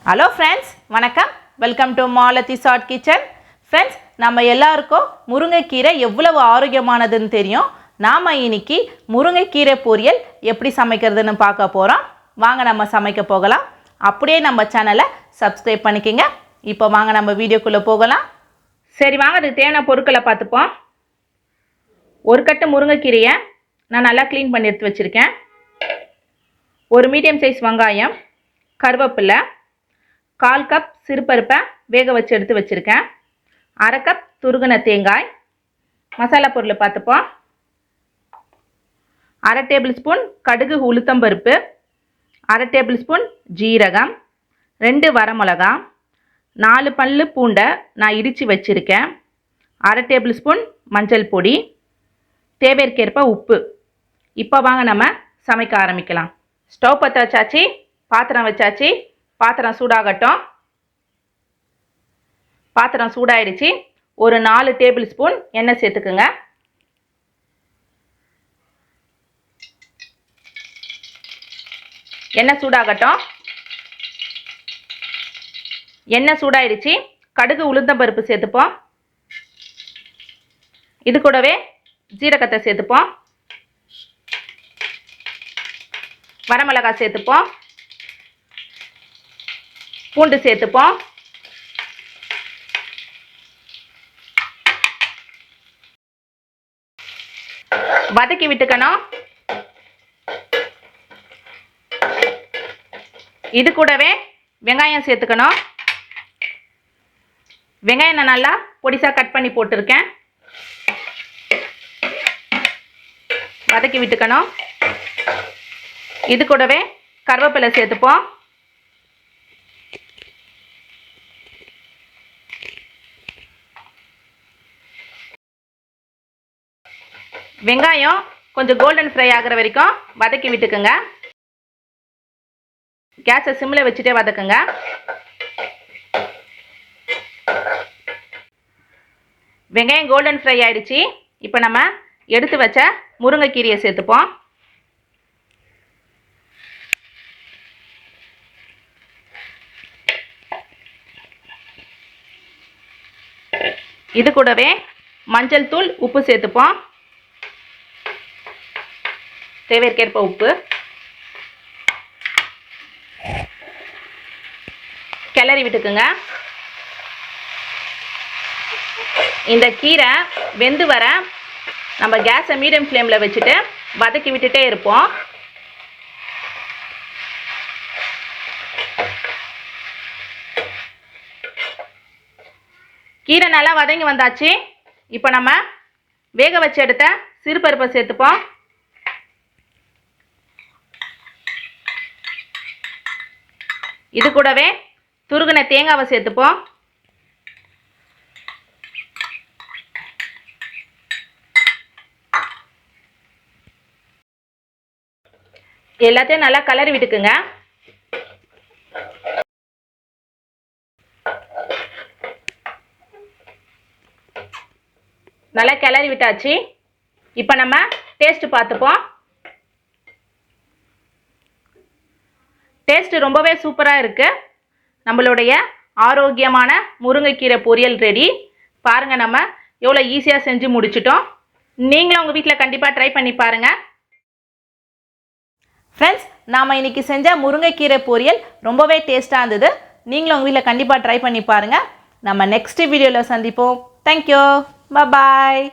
Hello friends, வணக்கம். Welcome to Malathy Short Kitchen. Friends, நம்ம எல்லாருக்கும் முருங்கைக்கீரை எவ்வளவு ஆரோக்கியமானதுன்னு தெரியும். நாம இன்னைக்கு முருங்கைக்கீரை பொரியல் எப்படி சமைக்கிறதுன்னு பார்க்க போறோம். வாங்க நம்ம சமைக்க போகலாம். அப்படியே நம்ம சேனலை சப்ஸ்கிரைப் பண்ணிக்கங்க. இப்போ வாங்க நம்ம வீடியோக்குள்ள போகலாம். சரி வாங்க அதுக்கு தேவையான பொருட்களை பார்த்துப்போம். ஒரு கட்டு முருங்கைக்கீரையை நான் நல்லா க்ளீன் பண்ணி எடுத்து வச்சிருக்கேன். ஒரு மீடியம் சைஸ் வெங்காயம், கருவேப்பிலை, 1/4 கப் சிறுபருப்பை வேக வச்சு எடுத்து வச்சிருக்கேன். 1/2 கப் துருகின தேங்காய். மசாலா பொருள் பார்த்துப்போம். 1/2 டேபிள் ஸ்பூன் கடுகு உளுத்தம்பருப்பு, 1/2 டேபிள் ஸ்பூன் ஜீரகம், 2 வரமிளகா, 4 பல்லு பூண்டை நான் இடித்து வச்சுருக்கேன், 1/2 டேபிள் ஸ்பூன் மஞ்சள் பொடி, தேவைக்கேற்ப உப்பு. இப்போ வாங்க நம்ம சமைக்க ஆரம்பிக்கலாம். ஸ்டவ் பற்ற வச்சாச்சு, பாத்திரம் வச்சாச்சு. பாத்திரம் சூடாகட்டும். பாத்திரம் சூடாயிடுச்சு. ஒரு 4 டேபிள் ஸ்பூன் எண்ணெய் சேர்த்துக்குங்க. எண்ணெய் சூடாகட்டும். எண்ணெய் சூடாயிடுச்சு. கடுகு உளுந்தம்பருப்பு சேர்த்துப்போம். இது கூடவே ஜீரகத்தை சேர்த்துப்போம். வரமிளகாய் சேர்த்துப்போம். பூண்டு சேர்த்துப்போம். வதக்கி விட்டுக்கணும். இது கூடவே வெங்காயம் சேர்த்துக்கணும். வெங்காயம் நான் நல்லா பொடிசா கட் பண்ணி போட்டிருக்கேன். வதக்கி விட்டுக்கணும். இது கூடவே கருவேப்பிலை சேர்த்துப்போம். வெங்காயம் கொஞ்சம் கோல்டன் ஃப்ரை ஆகிற வரைக்கும் வதக்கி விட்டுக்குங்க. கேஸை சிம்மில் வச்சுட்டே வதக்குங்க. வெங்காயம் கோல்டன் ஃப்ரை ஆயிடுச்சு. இப்போ நம்ம எடுத்து வச்ச முருங்கைக்கீரையை சேர்த்துப்போம். இது கூடவே மஞ்சள் தூள், உப்பு சேர்த்துப்போம். தேவைக்கேற்ப உப்பு. கிளறி விட்டுக்குங்க. இந்த கீரை வெந்து வர நம்ம கேஸை மீடியம் ஃப்ளேமில் வச்சுட்டு வதக்கி விட்டுட்டே இருப்போம். கீரை நல்லா வதங்கி வந்தாச்சு. இப்போ நம்ம வேக வச்சு எடுத்த சிறுபருப்பை சேர்த்துப்போம். இது கூடவே துருகின தேங்காவை சேர்த்துப்போம். எல்லாத்தையும் நல்லா கலரி விட்டுக்குங்க. நல்லா கிளறி விட்டாச்சு. இப்போ நம்ம டேஸ்ட் பார்த்துப்போம். டேஸ்ட் ரொம்பவே சூப்பராக இருக்குது. நம்மளுடைய ஆரோக்கியமான முருங்கைக்கீரை பொரியல் ரெடி. பாருங்கள், நம்ம எவ்வளோ ஈஸியாக செஞ்சு முடிச்சிட்டோம். நீங்களும் உங்கள் வீட்டில் கண்டிப்பாக ட்ரை பண்ணி பாருங்கள். ஃப்ரெண்ட்ஸ், நாம் இன்றைக்கி செஞ்ச முருங்கைக்கீரை பொரியல் ரொம்பவே டேஸ்ட்டாக இருந்தது. நீங்களும் உங்கள் வீட்டில் கண்டிப்பாக ட்ரை பண்ணி பாருங்கள். நம்ம நெக்ஸ்ட் வீடியோவில் சந்திப்போம். தேங்க்யூ. பாய்.